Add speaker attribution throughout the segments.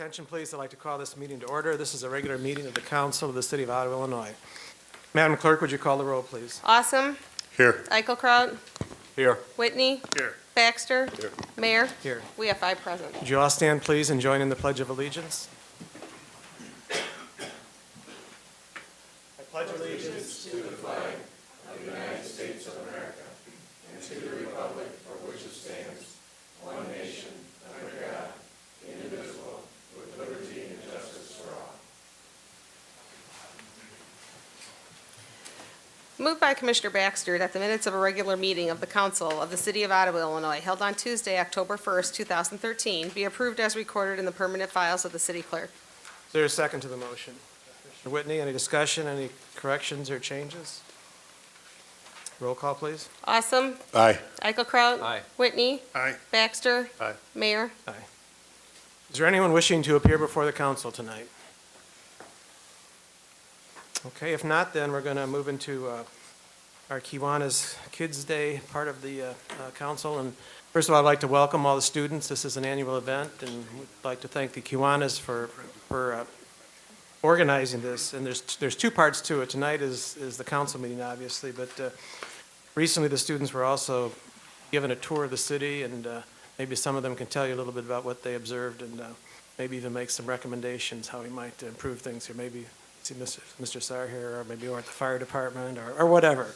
Speaker 1: attention, please. I'd like to call this meeting to order. This is a regular meeting of the Council of the City of Ottawa, Illinois. Madam Clerk, would you call the roll, please?
Speaker 2: Awesome.
Speaker 3: Here.
Speaker 2: Eichelkraut.
Speaker 3: Here.
Speaker 2: Whitney.
Speaker 3: Here.
Speaker 2: Baxter.
Speaker 3: Here.
Speaker 2: Mayor.
Speaker 1: Here.
Speaker 2: We have 5 present.
Speaker 1: Would you all stand, please, and join in the Pledge of Allegiance? I pledge allegiance to the flag of the United States of America and to the republic for which it stands, one nation, under God, indivisible, with liberty and justice for all.
Speaker 2: Moved by Commissioner Baxter that the minutes of a regular meeting of the Council of the City of Ottawa, Illinois, held on Tuesday, October 1st, 2013, be approved as recorded in the permanent files of the City Clerk.
Speaker 1: Is there a second to the motion? Commissioner Whitney, any discussion, any corrections or changes? Roll call, please.
Speaker 2: Awesome.
Speaker 3: Aye.
Speaker 2: Eichelkraut.
Speaker 3: Aye.
Speaker 2: Whitney.
Speaker 3: Aye.
Speaker 2: Baxter.
Speaker 3: Aye.
Speaker 2: Mayor.
Speaker 1: Aye. Is there anyone wishing to appear before the council tonight? Okay, if not, then we're going to move into our Kiwanis Kids Day part of the council. And first of all, I'd like to welcome all the students. This is an annual event, and we'd like to thank the Kiwanis for organizing this. And there's 2 parts to it. Tonight is the council meeting, obviously, but recently the students were also given a tour of the city, and maybe some of them can tell you a little bit about what they observed, and maybe even make some recommendations how we might improve things here. Maybe see Mr. Sarr here, or maybe we're at the fire department, or whatever.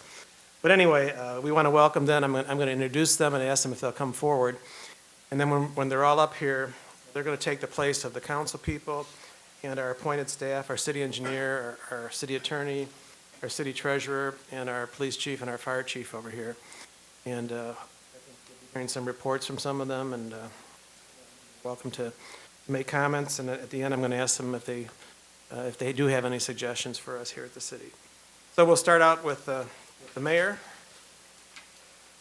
Speaker 1: But anyway, we want to welcome them. I'm going to introduce them and ask them if they'll come forward. And then when they're all up here, they're going to take the place of the council people and our appointed staff, our city engineer, our city attorney, our city treasurer, and our police chief and our fire chief over here. And hearing some reports from some of them, and welcome to make comments. And at the end, I'm going to ask them if they do have any suggestions for us here at the city. So we'll start out with the mayor.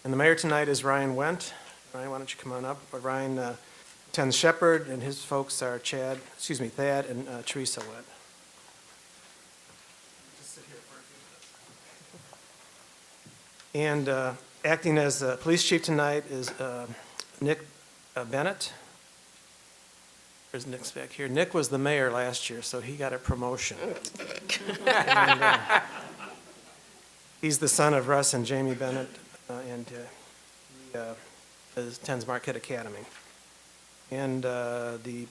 Speaker 1: And the mayor tonight is Ryan Wendt. Ryan, why don't you come on up? Ryan attends Shepherd, and his folks are Thad and Teresa Wendt. Just sit here for a few minutes. And acting as the police chief tonight is Nick Bennett. There's Nick's back here. Nick was the mayor last year, so he got a promotion. And, he's the son of Russ and Jamie Bennett, and he attends Marquette Academy. And the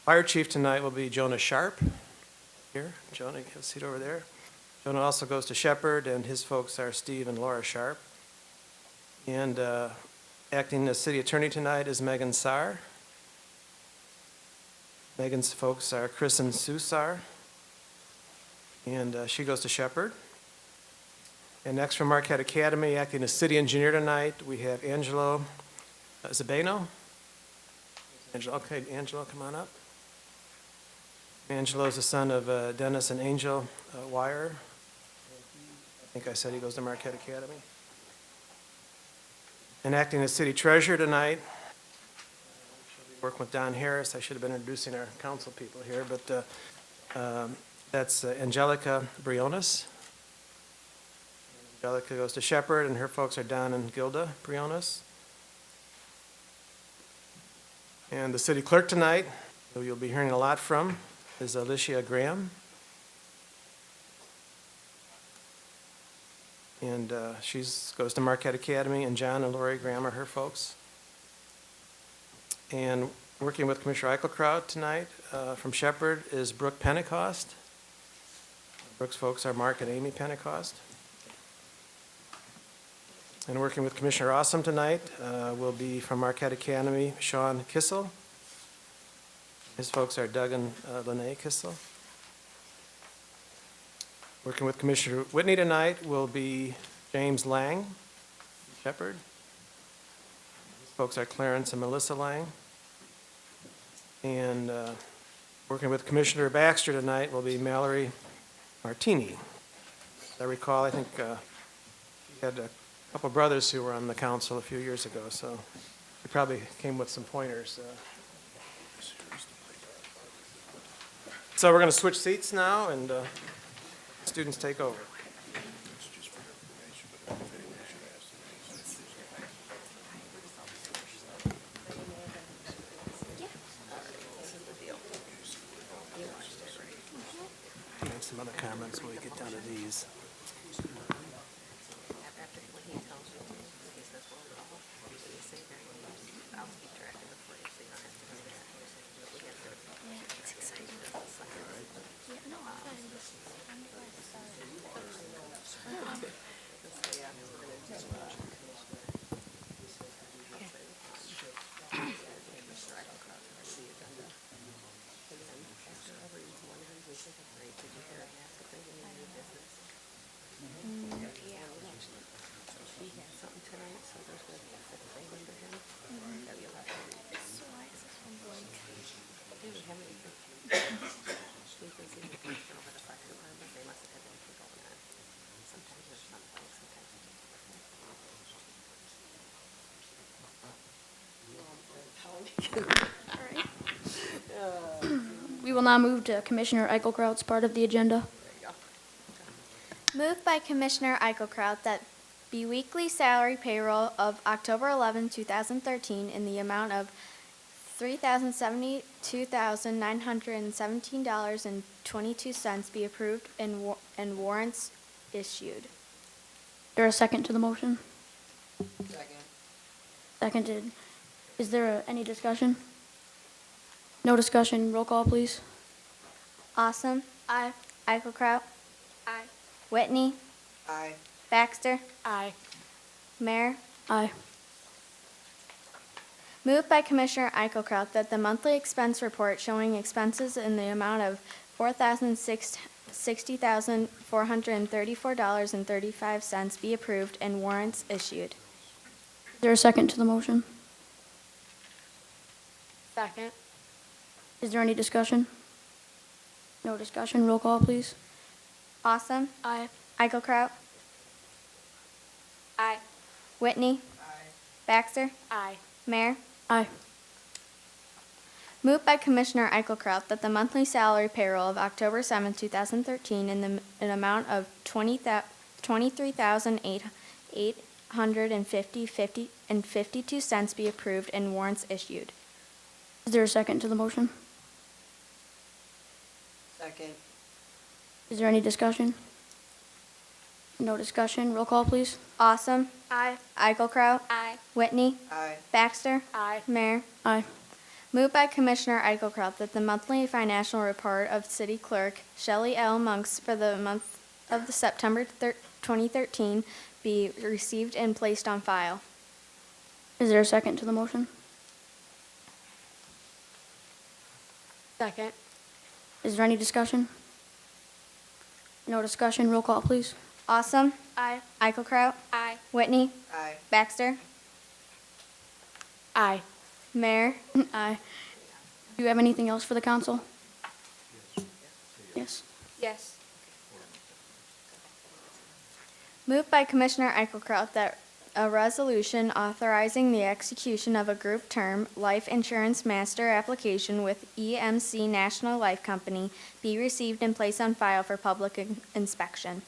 Speaker 1: fire chief tonight will be Jonah Sharp. Here, Jonah, you have a seat over there. Jonah also goes to Shepherd, and his folks are Steve and Laura Sharp. And acting as city attorney tonight is Megan Sarr. Megan's folks are Chris and Sue Sarr, and she goes to Shepherd. And next from Marquette Academy, acting as city engineer tonight, we have Angelo Zabano. Okay, Angelo, come on up. Angelo is the son of Dennis and Angel Wire. I think I said he goes to Marquette Academy. And acting as city treasurer tonight, working with Don Harris. I should have been introducing our council people here, but that's Angelica Briones. Angelica goes to Shepherd, and her folks are Don and Gilda Briones. And the city clerk tonight, who you'll be hearing a lot from, is Alicia Graham. And she goes to Marquette Academy, and John and Lori Graham are her folks. And working with Commissioner Eichelkraut tonight from Shepherd is Brooke Pentecost. Brooke's folks are Mark and Amy Pentecost. And working with Commissioner Awesome tonight will be from Marquette Academy, Sean Kissel. His folks are Doug and Lene Kissel. Working with Commissioner Whitney tonight will be James Lang, Shepherd. His folks are Clarence and Melissa Lang. And working with Commissioner Baxter tonight will be Mallory Martini. As I recall, I think he had a couple brothers who were on the council a few years ago, so he probably came with some pointers. So we're going to switch seats now, and students take over. some other comments when we get down to these.
Speaker 3: We will now move to Commissioner Eichelkraut's part of the agenda.
Speaker 4: Moved by Commissioner Eichelkraut that the weekly salary payroll of October 11, 2013 in the amount of $3,072,917.22 be approved and warrants issued.
Speaker 3: Is there a second to the motion?
Speaker 5: Second.
Speaker 3: Seconded. Is there any discussion? No discussion. Roll call, please.
Speaker 4: Awesome.
Speaker 3: Aye.
Speaker 4: Eichelkraut.
Speaker 2: Aye.
Speaker 4: Whitney.
Speaker 5: Aye.
Speaker 4: Baxter.
Speaker 2: Aye.
Speaker 4: Mayor.
Speaker 3: Aye.
Speaker 4: Moved by Commissioner Eichelkraut that the monthly expense report showing expenses in the amount of $60,434.35 be approved and warrants issued.
Speaker 3: Is there a second to the motion?
Speaker 2: Second.
Speaker 3: Is there any discussion? No discussion. Roll call, please.
Speaker 4: Awesome.
Speaker 3: Aye.
Speaker 4: Eichelkraut.
Speaker 2: Aye.
Speaker 4: Whitney.
Speaker 5: Aye.
Speaker 4: Baxter.
Speaker 2: Aye.
Speaker 4: Mayor.
Speaker 3: Aye.
Speaker 4: Moved by Commissioner Eichelkraut that the monthly salary payroll of October 7, 2013 in an amount of $23,850.52 be approved and warrants issued.
Speaker 3: Is there a second to the motion?
Speaker 5: Second.
Speaker 3: Is there any discussion? No discussion. Roll call, please.
Speaker 4: Awesome.
Speaker 2: Aye.
Speaker 4: Eichelkraut.
Speaker 2: Aye.
Speaker 4: Whitney.
Speaker 5: Aye.
Speaker 4: Baxter.
Speaker 2: Aye.
Speaker 4: Mayor.
Speaker 3: Aye.
Speaker 4: Moved by Commissioner Eichelkraut that the monthly financial report of City Clerk Shelley L. Monks for the month of the September 2013 be received and placed on file.
Speaker 3: Is there a second to the motion?
Speaker 2: Second.
Speaker 3: Is there any discussion? No discussion. Roll call, please.
Speaker 4: Awesome.
Speaker 2: Aye.
Speaker 4: Eichelkraut.
Speaker 2: Aye.
Speaker 4: Whitney.
Speaker 5: Aye.
Speaker 4: Baxter.
Speaker 2: Aye.
Speaker 4: Mayor.
Speaker 3: Aye. Do you have anything else for the council? Yes.
Speaker 2: Yes.
Speaker 4: Moved by Commissioner Eichelkraut that a resolution authorizing the execution of a group term life insurance master application with EMC National Life Company be received and placed on file for public inspection.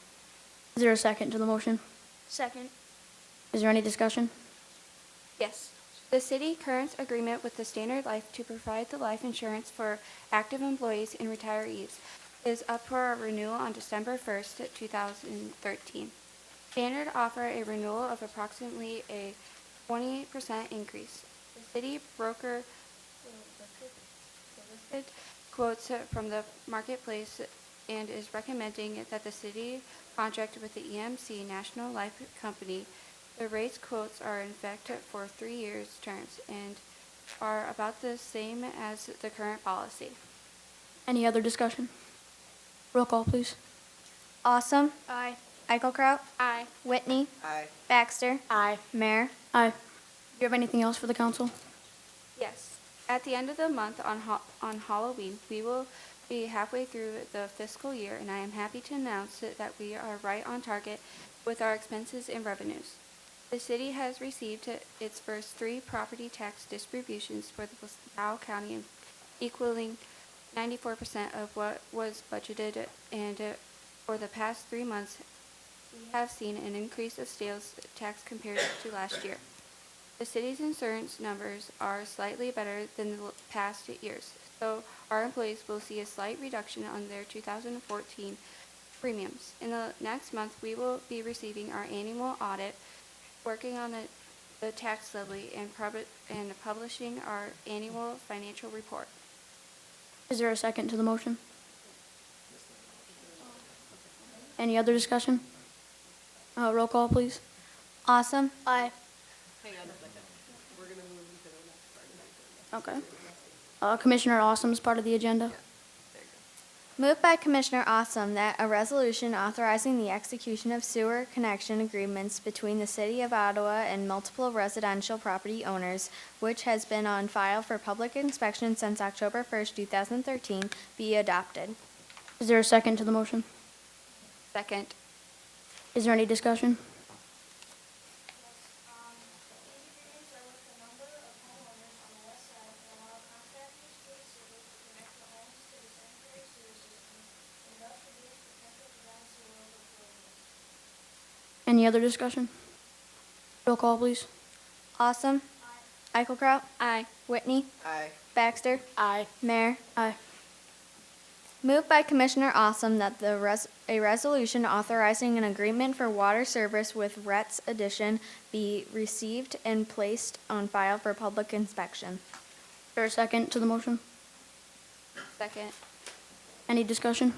Speaker 3: Is there a second to the motion?
Speaker 4: Second.
Speaker 3: Is there any discussion?
Speaker 6: Yes. The city current agreement with the Standard Life to provide the life insurance for active employees and retirees is up for renewal on December 1st, 2013. Standard offer a renewal of approximately a 28% increase. The city broker solicited quotes from the marketplace and is recommending that the city contract with the EMC National Life Company. The rates quotes are in effect for 3 years terms and are about the same as the current policy.
Speaker 3: Any other discussion? Roll call, please.
Speaker 4: Awesome.
Speaker 6: Aye.
Speaker 4: Eichelkraut.
Speaker 6: Aye.
Speaker 4: Whitney.
Speaker 5: Aye.
Speaker 4: Baxter.
Speaker 2: Aye.
Speaker 4: Mayor.
Speaker 3: Aye. Do you have anything else for the council?
Speaker 6: Yes. At the end of the month on Halloween, we will be halfway through the fiscal year, and I am happy to announce that we are right on target with our expenses and revenues. The city has received its first 3 property tax distributions for the Dow County, equaling 94% of what was budgeted, and for the past 3 months, we have seen an increase of sales tax compared to last year. The city's insurance numbers are slightly better than the past years, so our employees will see a slight reduction on their 2014 premiums. In the next month, we will be receiving our annual audit, working on the tax levy, and publishing our annual financial report.
Speaker 3: Is there a second to the motion? Any other discussion? Roll call, please.
Speaker 4: Awesome.
Speaker 3: Aye.
Speaker 5: Hang on a second. We're gonna move to the next part.
Speaker 3: Okay. Commissioner Awesome's part of the agenda.
Speaker 4: Moved by Commissioner Awesome that a resolution authorizing the execution of sewer connection agreements between the City of Ottawa and multiple residential property owners, which has been on file for public inspection since October 1st, 2013, be adopted.
Speaker 3: Is there a second to the motion?
Speaker 6: Second.
Speaker 3: Is there any discussion? Any other discussion? Roll call, please.
Speaker 4: Awesome. Eichelkraut.
Speaker 6: Aye.
Speaker 4: Whitney.
Speaker 5: Aye.
Speaker 4: Baxter.
Speaker 3: Aye.
Speaker 4: Mayor.
Speaker 3: Aye.
Speaker 4: Moved by Commissioner Awesome that a resolution authorizing an agreement for water service with Rhett's Addition be received and placed on file for public inspection.
Speaker 3: Is there a second to the motion?
Speaker 6: Second.
Speaker 3: Any discussion?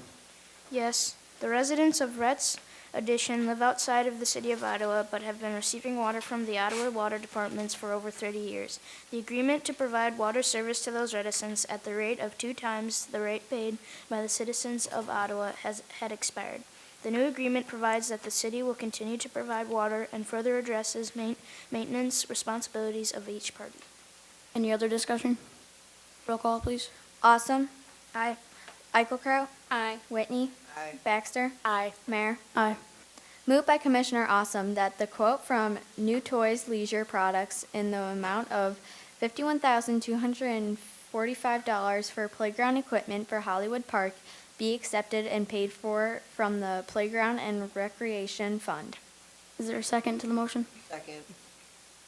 Speaker 7: Yes, the residents of Rhett's Addition live outside of the city of Ottawa but have been receiving water from the Ottawa Water Departments for over 30 years. The agreement to provide water service to those residents at the rate of 2 times the rate paid by the citizens of Ottawa had expired. The new agreement provides that the city will continue to provide water and further addresses maintenance responsibilities of each party.
Speaker 3: Any other discussion? Roll call, please.
Speaker 4: Awesome.
Speaker 7: Aye.
Speaker 4: Eichelkraut.
Speaker 6: Aye.
Speaker 4: Whitney.
Speaker 5: Aye.
Speaker 4: Baxter.
Speaker 3: Aye.
Speaker 4: Mayor.
Speaker 3: Aye.
Speaker 4: Moved by Commissioner Awesome that the quote from New Toys Leisure Products in the amount of $51,245 for playground equipment for Hollywood Park be accepted and paid for from the Playground and Recreation Fund.
Speaker 3: Is there a second to the motion?
Speaker 5: Second.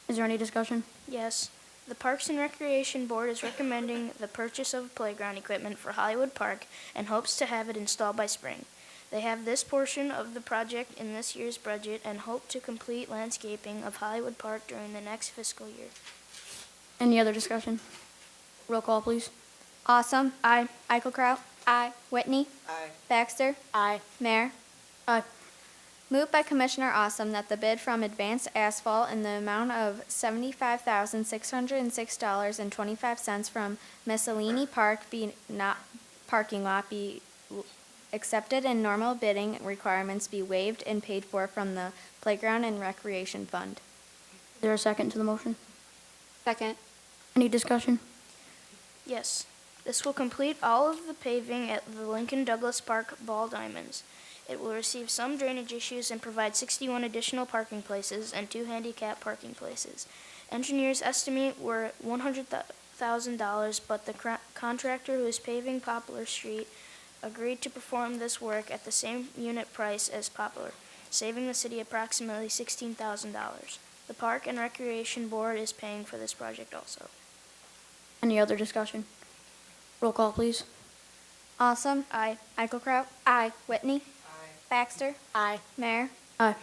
Speaker 3: Is there any discussion?
Speaker 7: Yes, the Parks and Recreation Board is recommending the purchase of playground equipment for Hollywood Park and hopes to have it installed by spring. They have this portion of the project in this year's budget and hope to complete landscaping of Hollywood Park during the next fiscal year.
Speaker 3: Any other discussion? Roll call, please.
Speaker 4: Awesome.
Speaker 7: Aye.
Speaker 4: Eichelkraut.
Speaker 6: Aye.
Speaker 4: Whitney.
Speaker 5: Aye.
Speaker 4: Baxter.
Speaker 3: Aye.
Speaker 4: Mayor.
Speaker 3: Aye.
Speaker 4: Moved by Commissioner Awesome that the bid from Advanced Asphalt in the amount of $75,606.25 from Miscellany Parking Lot be accepted and normal bidding requirements be waived and paid for from the Playground and Recreation Fund.
Speaker 3: Is there a second to the motion?
Speaker 6: Second.
Speaker 3: Any discussion?
Speaker 7: Yes, this will complete all of the paving at the Lincoln Douglas Park Ball Diamonds. It will receive some drainage issues and provide 61 additional parking places and 2 handicap parking places. Engineers estimate were $100,000, but the contractor who is paving Poplar Street agreed to perform this work at the same unit price as Poplar, saving the city approximately $16,000. The Park and Recreation Board is paying for this project also.
Speaker 3: Any other discussion? Roll call, please.
Speaker 4: Awesome.
Speaker 7: Aye.
Speaker 4: Eichelkraut.
Speaker 6: Aye.
Speaker 4: Whitney.
Speaker 5: Aye.
Speaker 4: Baxter.
Speaker 3: Aye.
Speaker 4: Mayor.
Speaker 3: Aye.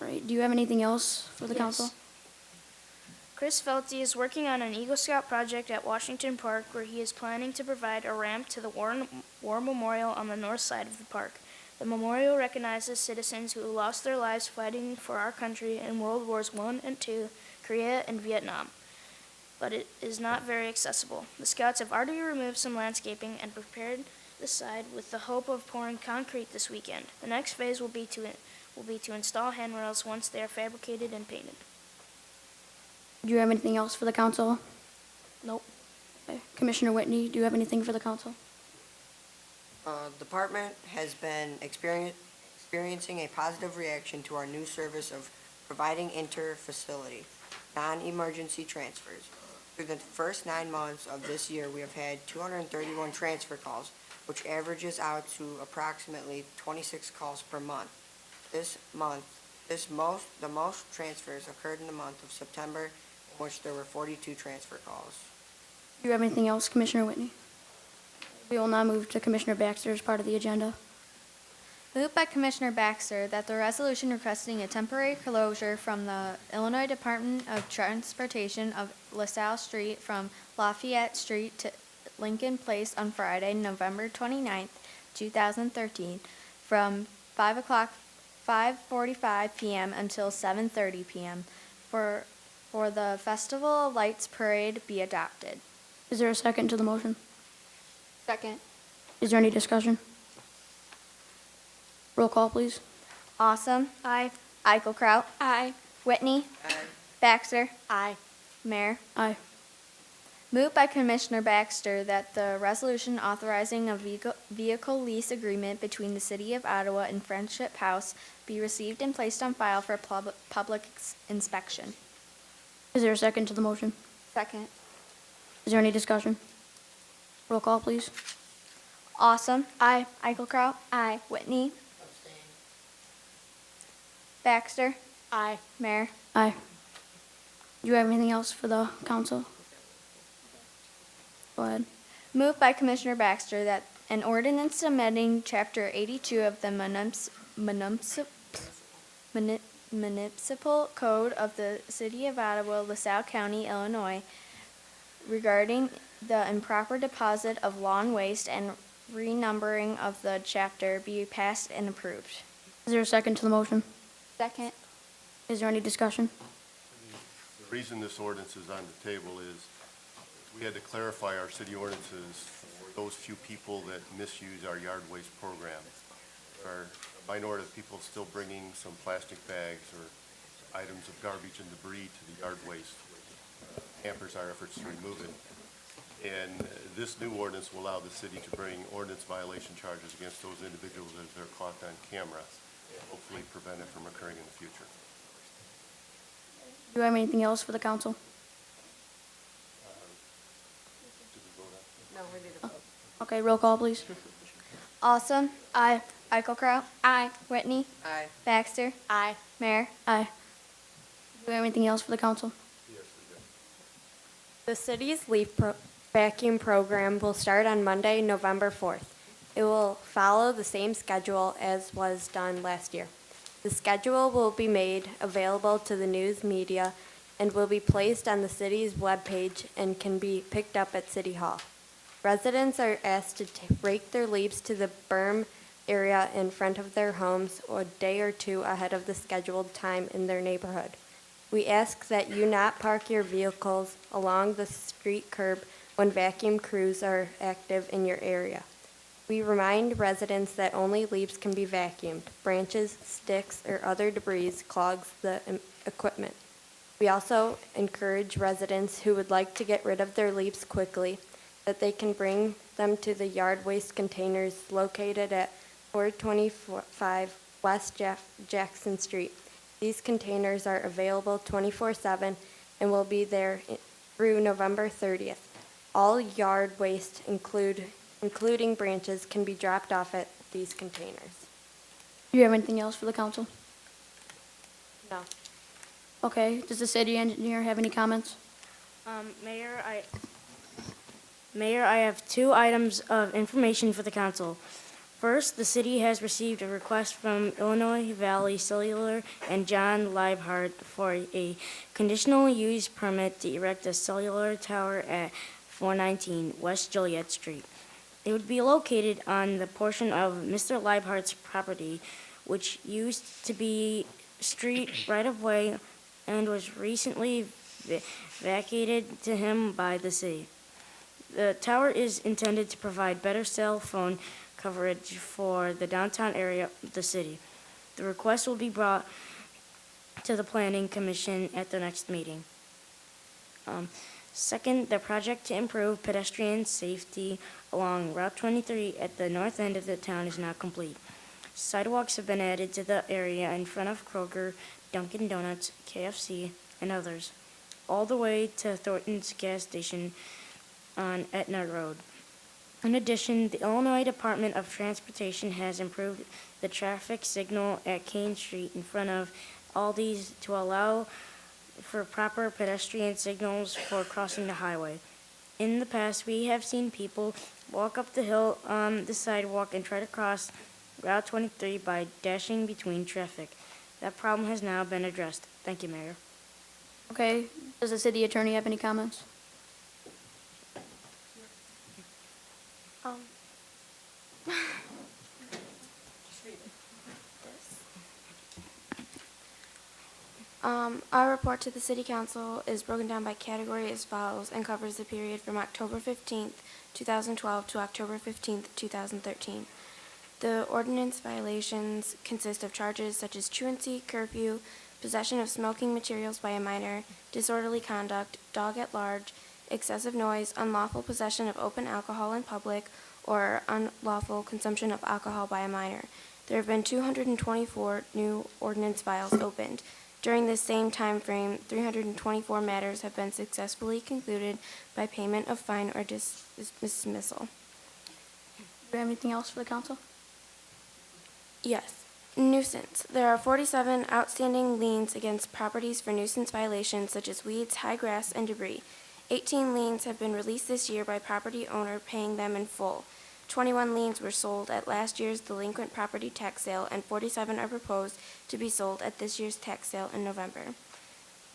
Speaker 3: All right, do you have anything else for the
Speaker 7: Yes.
Speaker 3: council?
Speaker 7: Chris Felty is working on an Eagle Scout project at Washington Park where he is planning to provide a ramp to the War Memorial on the north side of the park. The memorial recognizes citizens who lost their lives fighting for our country in World Wars I and II, Korea, and Vietnam. But it is not very accessible. The Scouts have already removed some landscaping and prepared the side with the hope of pouring concrete this weekend. The next phase will be to install handrails once they are fabricated and painted.
Speaker 3: Do you have anything else for the council?
Speaker 7: Nope.
Speaker 3: Okay. Commissioner Whitney, do you have anything for the council?
Speaker 5: Department has been experiencing a positive reaction to our new service of providing inter-facility, non-emergency transfers. Through the first 9 months of this year, we have had 231 transfer calls, which averages out to approximately 26 calls per month. The most transfers occurred in the month of September in which there were 42 transfer calls.
Speaker 3: Do you have anything else, Commissioner Whitney? We will now move to Commissioner Baxter as part of the agenda.
Speaker 4: Moved by Commissioner Baxter that the resolution requesting a temporary closure from the Illinois Department of Transportation of LaSalle Street from Lafayette Street to Lincoln Place on Friday, November 29th, 2013, from 5:45 p.m. until 7:30 p.m. for the Festival of Lights Parade be adopted.
Speaker 3: Is there a second to the motion?
Speaker 6: Second.
Speaker 3: Is there any discussion? Roll call, please.
Speaker 4: Awesome. Aye. Eichelkraut.
Speaker 6: Aye.
Speaker 4: Whitney. Baxter. Aye. Mayor.
Speaker 3: Aye.
Speaker 4: Moved by Commissioner Baxter that the resolution authorizing a vehicle lease agreement between the City of Ottawa and Friendship House be received and placed on file for public inspection.
Speaker 3: Is there a second to the motion?
Speaker 6: Second.
Speaker 3: Is there any discussion? Roll call, please.
Speaker 4: Awesome. Aye. Eichelkraut.
Speaker 6: Aye.
Speaker 4: Whitney. Baxter.
Speaker 6: Aye.
Speaker 4: Mayor.
Speaker 3: Aye. Do you have anything else for the council? Go ahead.
Speaker 4: Moved by Commissioner Baxter that an ordinance amending Chapter 82 of the Municipal Code of the City of Ottawa, LaSalle County, Illinois, regarding the improper deposit of lawn waste and renumbering of the chapter be passed and approved.
Speaker 3: Is there a second to the motion?
Speaker 6: Second.
Speaker 3: Is there any discussion?
Speaker 8: The reason this ordinance is on the table is we had to clarify our city ordinances for those few people that misuse our yard waste program. There are a minority of people still bringing some plastic bags or items of garbage and debris to the yard waste. Hampers our efforts to remove it. And this new ordinance will allow the city to bring ordinance violation charges against those individuals as they're caught on camera, and hopefully prevent it from occurring in the future.
Speaker 3: Do you have anything else for the council?
Speaker 2: No, we need a vote.
Speaker 3: Okay, roll call, please.
Speaker 4: Awesome. Aye. Eichelkraut.
Speaker 6: Aye.
Speaker 4: Whitney.
Speaker 5: Aye.
Speaker 4: Baxter.
Speaker 6: Aye.
Speaker 4: Mayor.
Speaker 3: Aye. Do you have anything else for the council?
Speaker 9: The city's vacuum program will start on Monday, November 4th. It will follow the same schedule as was done last year. The schedule will be made available to the news media and will be placed on the city's webpage and can be picked up at City Hall. Residents are asked to rake their leaves to the berm area in front of their homes a day or two ahead of the scheduled time in their neighborhood. We ask that you not park your vehicles along the street curb when vacuum crews are active in your area. We remind residents that only leaves can be vacuumed. Branches, sticks, or other debris clogs the equipment. We also encourage residents who would like to get rid of their leaves quickly that they can bring them to the yard waste containers located at 425 West Jackson Street. These containers are available 24/7 and will be there through November 30th. All yard waste, including branches, can be dropped off at these containers.
Speaker 3: Do you have anything else for the council?
Speaker 9: No.
Speaker 3: Okay, does the city engineer have any comments?
Speaker 10: Mayor, I have two items of information for the council. First, the city has received a request from Illinois Valley Cellular and John Leibhardt for a conditional use permit to erect a cellular tower at 419 West Joliet Street. It would be located on the portion of Mr. Leibhardt's property, which used to be street right-of-way and was recently vacated to him by the city. The tower is intended to provide better cell phone coverage for the downtown area of the city. The request will be brought to the Planning Commission at the next meeting. Second, the project to improve pedestrian safety along Route 23 at the north end of the town is now complete. Sidewalks have been added to the area in front of Kroger, Dunkin' Donuts, KFC, and others, all the way to Thornton's gas station on Etna Road. In addition, the Illinois Department of Transportation has improved the traffic signal at Kane Street in front of Aldi's to allow for proper pedestrian signals for crossing the highway. In the past, we have seen people walk up the hill on the sidewalk and try to cross Route 23 by dashing between traffic. That problem has now been addressed. Thank you, Mayor.
Speaker 3: Okay, does the city attorney have any comments?
Speaker 11: Our report to the City Council is broken down by category as follows and covers the period from October 15th, 2012 to October 15th, 2013. The ordinance violations consist of charges such as truancy, curfew, possession of smoking materials by a minor, disorderly conduct, dog at large, excessive noise, unlawful possession of open alcohol in public, or unlawful consumption of alcohol by a minor. There have been 224 new ordinance files opened. During this same time frame, 324 matters have been successfully concluded by payment of fine or dismissal.
Speaker 3: Do you have anything else for the council?
Speaker 11: Yes. Nuisance. There are 47 outstanding liens against properties for nuisance violations such as weeds, high grass, and debris. 18 liens have been released this year by property owner paying them in full. 21 liens were sold at last year's delinquent property tax sale, and 47 are proposed to be sold at this year's tax sale in November.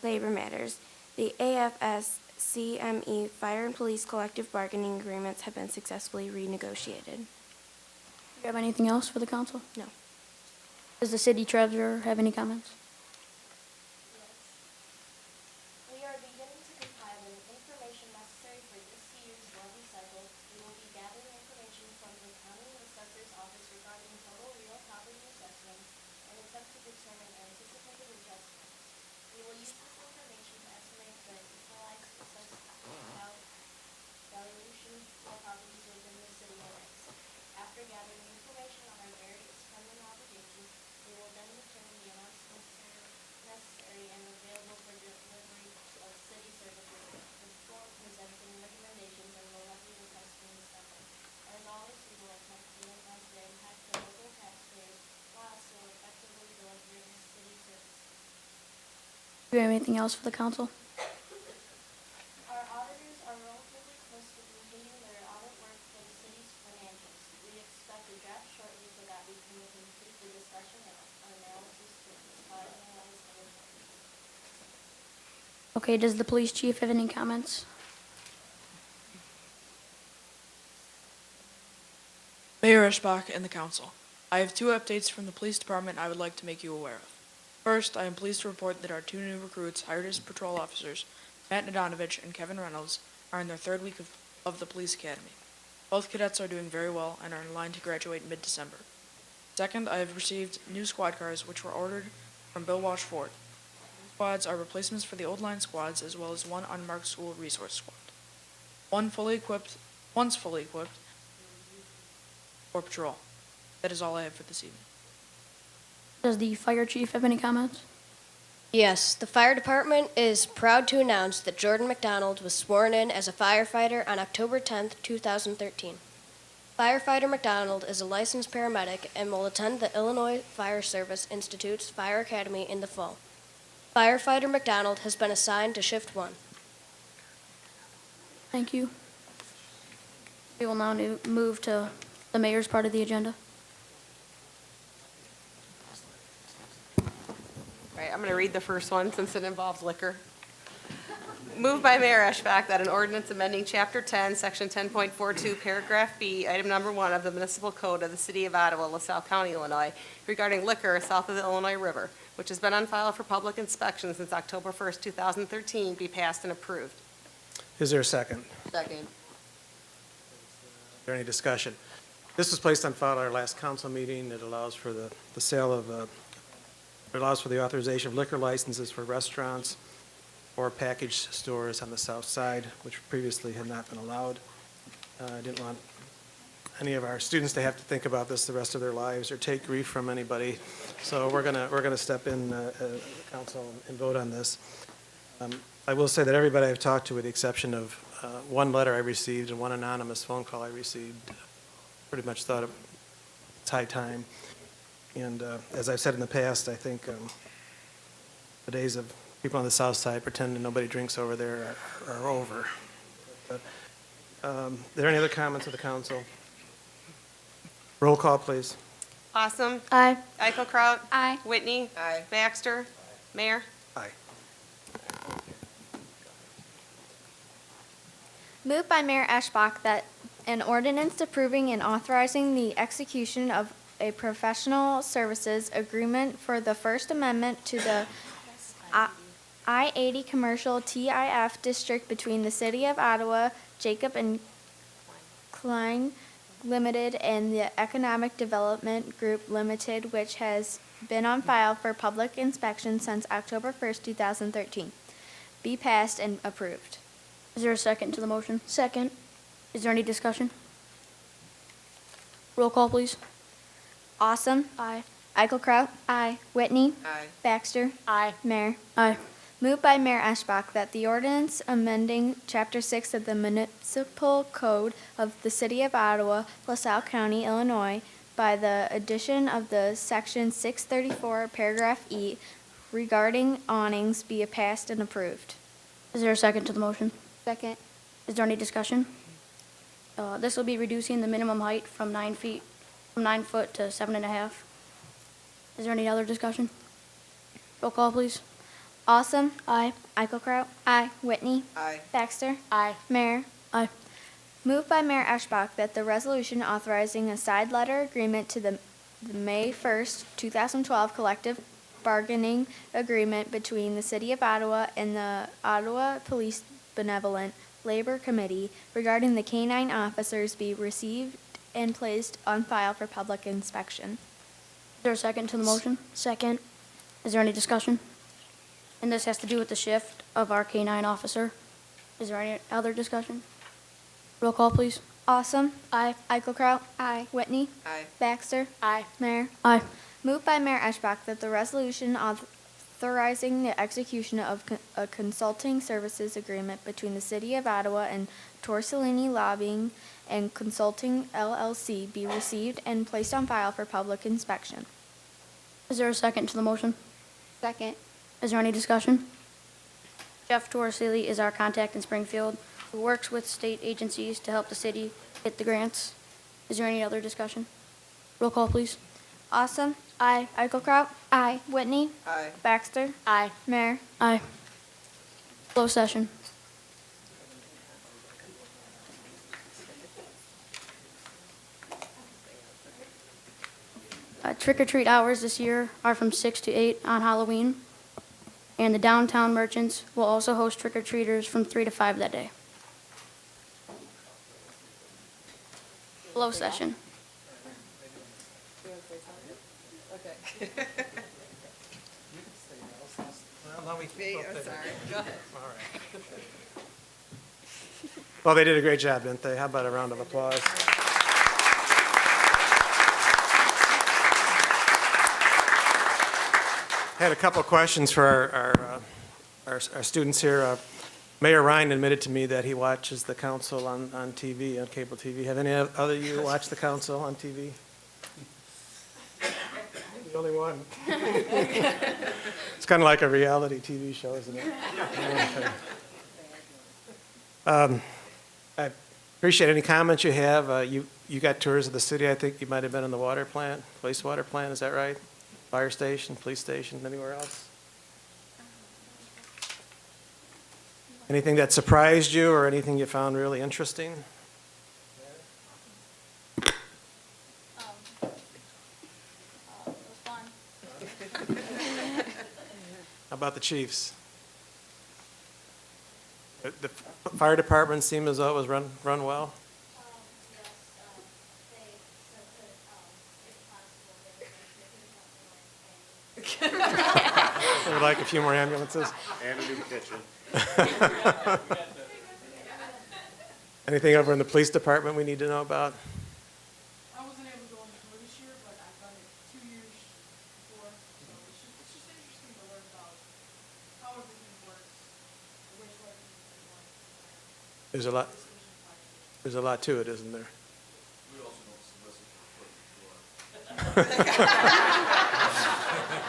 Speaker 11: Labor matters. The AFS-CME Fire and Police collective bargaining agreements have been successfully renegotiated.
Speaker 3: Do you have anything else for the council?
Speaker 11: No.
Speaker 3: Does the city treasurer have any comments?
Speaker 12: We are beginning to compile the information necessary for this year's levy cycle. We will be gathering information from the county assessor's office regarding total real property assessments and attempt to determine anticipated adjustments. We will use this information to estimate the equalized assessed valuation of properties within the city limits. After gathering information on our various funding obligations, we will then determine the amounts necessary and available for delivery of city services before presenting recommendations and will levy the test in December. As always, we will attempt to minimize the impact to local taxpayers while still effectively delivering city services.
Speaker 3: Do you have anything else for the council?
Speaker 12: Our auditors are relatively close to completing their audit work for the city's financials. We expect a draft shortly so that we can complete the discussion and analysis to finalize the report.
Speaker 3: Okay, does the police chief have any comments?
Speaker 13: Mayor Eschbach and the council. I have two updates from the police department I would like to make you aware of. First, I am pleased to report that our two new recruits hired as patrol officers, Matt Nadanovich and Kevin Reynolds, are in their third week of the police academy. Both cadets are doing very well and are in line to graduate mid-December. Second, I have received new squad cars which were ordered from Bill Walsh Ford. These squads are replacements for the old line squads as well as one unmarked school resource squad. Once fully equipped for patrol. That is all I have for this evening.
Speaker 3: Does the fire chief have any comments?
Speaker 14: Yes, the fire department is proud to announce that Jordan McDonald was sworn in as a firefighter on October 10th, 2013. Firefighter McDonald is a licensed paramedic and will attend the Illinois Fire Service Institute's Fire Academy in the fall. Firefighter McDonald has been assigned to Shift 1.
Speaker 3: Thank you. We will now move to the mayor's part of the agenda.
Speaker 2: All right, I'm going to read the first one since it involves liquor. Moved by Mayor Eschbach that an ordinance amending Chapter 10, Section 10.42, Paragraph B, Item Number 1 of the Municipal Code of the City of Ottawa, LaSalle County, Illinois, regarding liquor south of the Illinois River, which has been on file for public inspection since October 1st, 2013, be passed and approved.
Speaker 1: Is there a second?
Speaker 5: Second.
Speaker 1: Is there any discussion? This was placed on file at our last council meeting. It allows for the sale of, it allows for the authorization of liquor licenses for restaurants or package stores on the south side, which previously had not been allowed. I didn't want any of our students to have to think about this the rest of their lives or take grief from anybody. So we're gonna step in, council, and vote on this. I will say that everybody I've talked to, with the exception of one letter I received and one anonymous phone call I received, pretty much thought it's high time. And as I've said in the past, I think the days of people on the south side pretending nobody drinks over there are over. But, are there any other comments of the council? Roll call, please.
Speaker 2: Awesome.
Speaker 3: Aye.
Speaker 2: Eichelkraut.
Speaker 6: Aye.
Speaker 2: Whitney.
Speaker 5: Aye.
Speaker 2: Baxter. Mayor.
Speaker 1: Aye.
Speaker 4: Moved by Mayor Eschbach that an ordinance approving and authorizing the execution of a professional services agreement for the First Amendment to the I-80 Commercial TIF District between the City of Ottawa, Jacob and Klein Limited, and the Economic Development Group Limited, which has been on file for public inspection since October 1st, 2013, be passed and approved.
Speaker 3: Is there a second to the motion?
Speaker 7: Second.
Speaker 3: Is there any discussion? Roll call, please.
Speaker 4: Awesome.
Speaker 7: Aye.
Speaker 4: Eichelkraut.
Speaker 6: Aye.
Speaker 4: Whitney.
Speaker 5: Aye.
Speaker 4: Baxter.
Speaker 2: Aye.
Speaker 4: Mayor.
Speaker 3: Aye.
Speaker 4: Moved by Mayor Eschbach that the ordinance amending Chapter 6 of the Municipal Code of the City of Ottawa, LaSalle County, Illinois, by the addition of the Section 634, Paragraph E, regarding awnings be passed and approved.
Speaker 3: Is there a second to the motion?
Speaker 6: Second.
Speaker 3: Is there any discussion? This will be reducing the minimum height from 9 foot to 7.5. Is there any other discussion? Roll call, please.
Speaker 4: Awesome.
Speaker 3: Aye.
Speaker 4: Eichelkraut.
Speaker 6: Aye.
Speaker 4: Whitney.
Speaker 5: Aye.
Speaker 4: Baxter.
Speaker 2: Aye.
Speaker 4: Mayor.
Speaker 3: Aye.
Speaker 4: Moved by Mayor Eschbach that the resolution authorizing a side letter agreement to the May 1st, 2012 collective bargaining agreement between the City of Ottawa and the Ottawa Police Benevolent Labor Committee regarding the K-9 officers be received and placed on file for public inspection.
Speaker 3: Is there a second to the motion?
Speaker 7: Second.
Speaker 3: Is there any discussion? And this has to do with the shift of our K-9 officer. Is there any other discussion? Roll call, please.
Speaker 4: Awesome.
Speaker 3: Aye.
Speaker 4: Eichelkraut.
Speaker 6: Aye.
Speaker 4: Whitney.
Speaker 5: Aye.
Speaker 4: Baxter.
Speaker 2: Aye.
Speaker 4: Mayor.
Speaker 3: Aye.
Speaker 4: Moved by Mayor Eschbach that the resolution authorizing the execution of a consulting services agreement between the City of Ottawa and Torcellini Lobbying and Consulting LLC be received and placed on file for public inspection.
Speaker 3: Is there a second to the motion?
Speaker 6: Second.
Speaker 3: Is there any discussion? Jeff Torricelli is our contact in Springfield, who works with state agencies to help the city get the grants. Is there any other discussion? Roll call, please.
Speaker 4: Awesome. Aye. Eichelkraut.
Speaker 6: Aye.
Speaker 4: Whitney.
Speaker 5: Aye.
Speaker 4: Baxter.
Speaker 2: Aye.
Speaker 4: Mayor.
Speaker 3: Aye. Closed session. Trick-or-treat hours this year are from 6 to 8 on Halloween, and the downtown merchants will also host trick-or-treaters from 3 to 5 that day. Closed session.
Speaker 1: Well, they did a great job, didn't they? How about a round of applause? I had a couple of questions for our students here. Mayor Ryan admitted to me that he watches the council on TV, on cable TV. Have any other of you watched the council on TV? The only one. It's kind of like a reality TV show, isn't it? I appreciate any comments you have. You got tours of the city. I think you might have been in the water plant, wastewater plant, is that right? Fire station, police station, anywhere else? Anything that surprised you or anything you found really interesting? How about the chiefs? The fire department seemed as though it was run well? They would like a few more ambulances.
Speaker 8: And a new kitchen.
Speaker 1: Anything over in the police department we need to know about?
Speaker 13: I wasn't able to go on the tour this year, but I've done it 2 years before, so it's just interesting to learn about how everything works, the wastewater treatment plant.
Speaker 1: There's a lot to it, isn't there?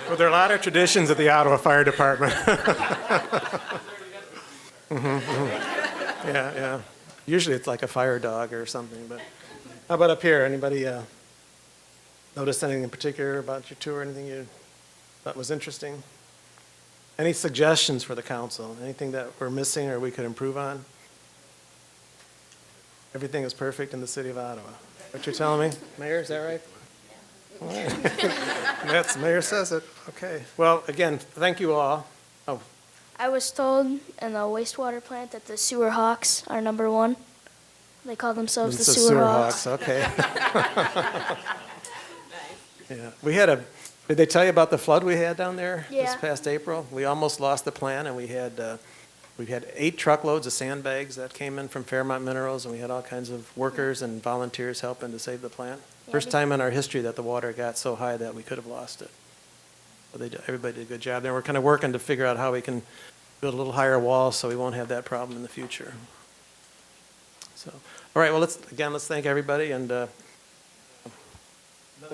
Speaker 1: Well, there are a lot of traditions at the Ottawa Fire Department. Yeah, yeah. Usually it's like a fire dog or something, but how about up here? Anybody notice anything in particular about your tour, anything you thought was interesting? Any suggestions for the council? Anything that we're missing or we could improve on? Everything is perfect in the city of Ottawa. What you're telling me? Mayor, is that right? All right. That's, mayor says it. Okay. Well, again, thank you all. Oh,
Speaker 7: I was told in the wastewater plant that the sewer hawks are number one. They call themselves the
Speaker 1: it's
Speaker 7: sewer hawks.
Speaker 1: Okay. Yeah. We had did they tell you about the flood we had down there this
Speaker 7: Yeah.
Speaker 1: past April? We almost lost the plant, and we had 8 truckloads of sandbags that came in from Fairmont Minerals, and we had all kinds of workers and volunteers helping to save the plant. First time in our history that the water got so high that we could have lost it. But everybody did a good job there. We're kind of working to figure out how we can build a little higher wall so we won't have that problem in the future. So, all right, well, let's thank everybody, and another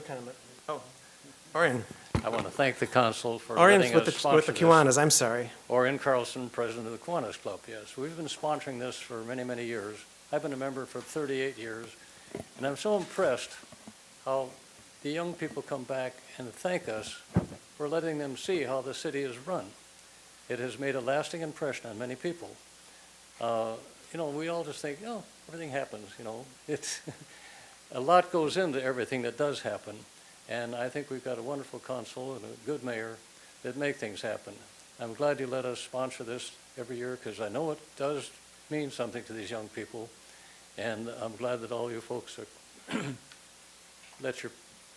Speaker 1: comment. Oh, Orion.
Speaker 15: I want to thank the council for
Speaker 1: Orion's
Speaker 15: letting
Speaker 1: with
Speaker 15: us
Speaker 1: the
Speaker 15: sponsor this.
Speaker 1: Kiwanis, I'm sorry.
Speaker 15: Orion Carlson, president of the Kiwanis Club, yes. We've been sponsoring this for many, many years. I've been a member for 38 years, and I'm so impressed how the young people come back and thank us for letting them see how the city is run. It has made a lasting impression on many people. We all just think, everything happens, It's a lot goes into everything that does happen. And I think we've got a wonderful council and a good mayor that make things happen. I'm glad you let us sponsor this every year because I know it does mean something to these young people. And I'm glad that all you folks let your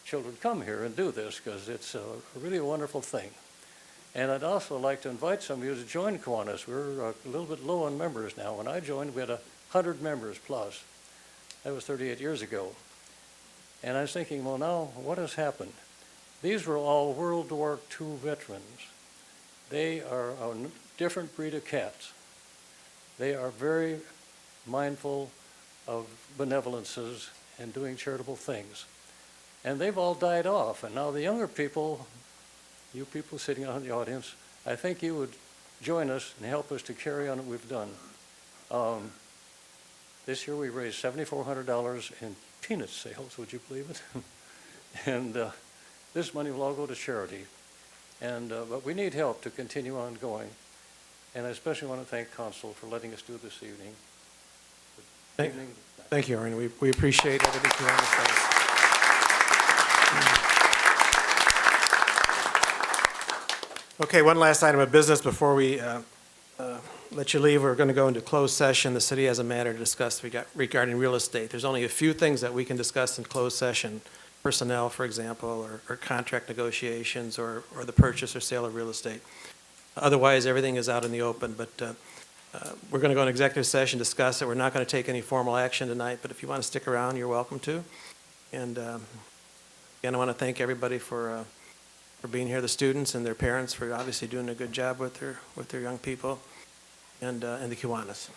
Speaker 15: children come here and do this because it's really a wonderful thing. And I'd also like to invite some of you to join Kiwanis. We're a little bit low on members now. When I joined, we had 100 members plus. That was 38 years ago. And I was thinking, well, now, what has happened? These were all World War II veterans. They are a different breed of cats. They are very mindful of benevolences and doing charitable things. And they've all died off. And now the younger people, you people sitting out in the audience, I think you would join us and help us to carry on what we've done. This year we raised $7,400 in peanut sales, would you believe it? And this money will all go to charity. But we need help to continue on going. And I especially want to thank Council for letting us do this evening.
Speaker 1: Thank you, Orion. We appreciate everything you want to say. Okay, one last item of business before we let you leave. We're going to go into closed session. The city has a matter to discuss regarding real estate. There's only a few things that we can discuss in closed session. Personnel, for example, or contract negotiations, or the purchase or sale of real estate. Otherwise, everything is out in the open, but we're going to go in executive session, discuss it. We're not going to take any formal action tonight, but if you want to stick around, you're welcome to. And again, I want to thank everybody for being here, the students and their parents for obviously doing a good job with their young people, and the Kiwanis.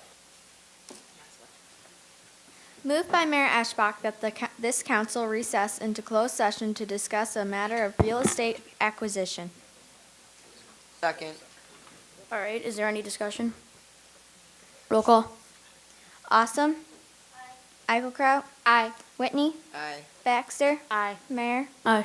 Speaker 4: Moved by Mayor Ashbach that this council recess into closed session to discuss a matter of real estate acquisition.
Speaker 5: Second.
Speaker 3: All right, is there any discussion? Roll call.
Speaker 4: Awesome. Aye. Eichelkraut. Aye. Whitney.
Speaker 5: Aye.
Speaker 4: Baxter.
Speaker 7: Aye.
Speaker 4: Mayor.
Speaker 3: Aye.